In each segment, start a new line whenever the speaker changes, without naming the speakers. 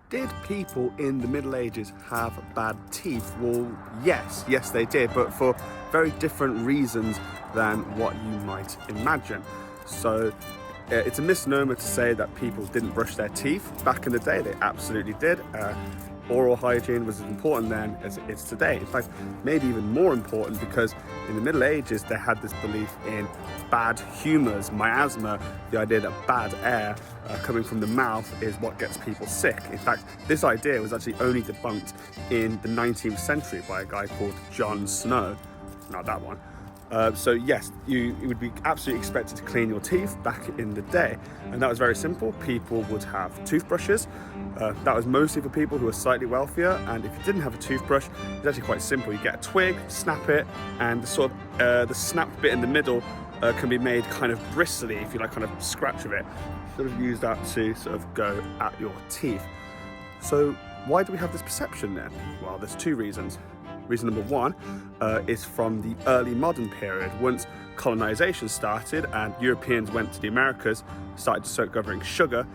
Did people in the Middle Ages have bad teeth? Well, yes they did, but for very different reasons than what you might imagine. So it's a misnomer to say that people didn't brush their teeth. Back in the day, they absolutely did. Oral hygiene was as important then as it is today. In fact, maybe even more important, because in the Middle Ages, they had this belief in bad humours, miasma, the idea that bad air coming from the mouth is what gets people sick. In fact, this idea was actually only debunked in the 19th century by a guy called John Snow. Not that one. So yes, you would be absolutely expected to clean your teeth back in the day, and that was very simple. People would have toothbrushes. That was mostly for people who were slightly wealthier, and if you didn't have a toothbrush, it's actually quite simple. You get a twig, snap it, and the snapped bit in the middle can be made kind of bristly if you like, kind of scratch of it. Sort of use that to sort of go at your teeth. So why do we have this perception then? Well, there's two reasons. Reason number one is from the early modern period. Once colonization started and Europeans went to the Americas, started to start discovering sugar,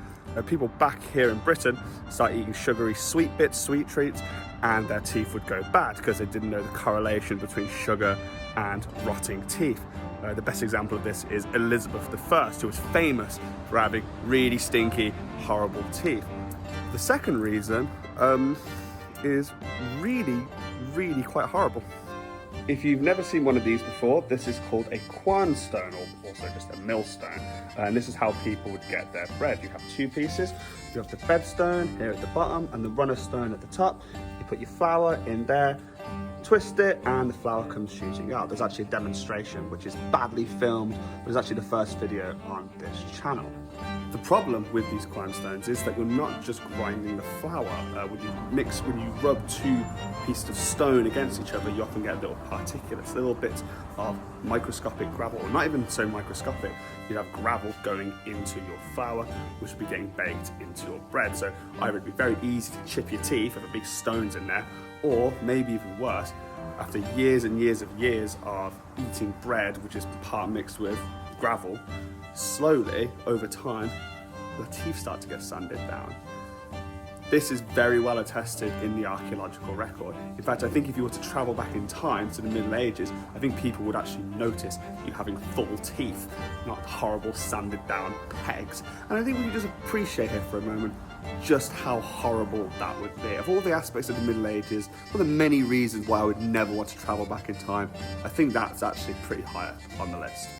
people back here in Britain started eating sugary sweet bits, sweet treats, and their teeth would go bad because they didn't know the correlation between sugar and rotting teeth. The best example of this is Elizabeth I, who was famous for having really stinky, horrible teeth. The second reason is really quite horrible. If you've never seen one of these before, this is called a quernstone, or also just a millstone, and this is how people would get their bread. You have two pieces. You have the bedstone here at the bottom and the runner stone at the top. You put your flour in there, twist it, and the flour comes shooting out. There's actually a demonstration which is badly filmed, but it's actually the first video on this channel. The problem with these quernstones is that you're not just grinding the flour. When you rub two pieces of stone against each other, you often get little particulates, little bits of microscopic gravel, or not even so microscopic. You'd have gravel going into your flour, which would be getting baked into your bread. So either it'd be very easy to chip your teeth if a big stone's in there, or maybe even worse, after years and years of eating bread, which is part mixed with gravel, slowly, over time, the teeth start to get sanded down. This is very well attested in the archaeological record. In fact, I think if you were to travel back in time to the Middle Ages, I think people would actually notice you having full teeth, not horrible sanded down pegs. And I think we can just appreciate here for a moment just how horrible that would be. Of all the aspects of the Middle Ages, one of the many reasons why I would never want to travel back in time, I think that's actually pretty high up on the list.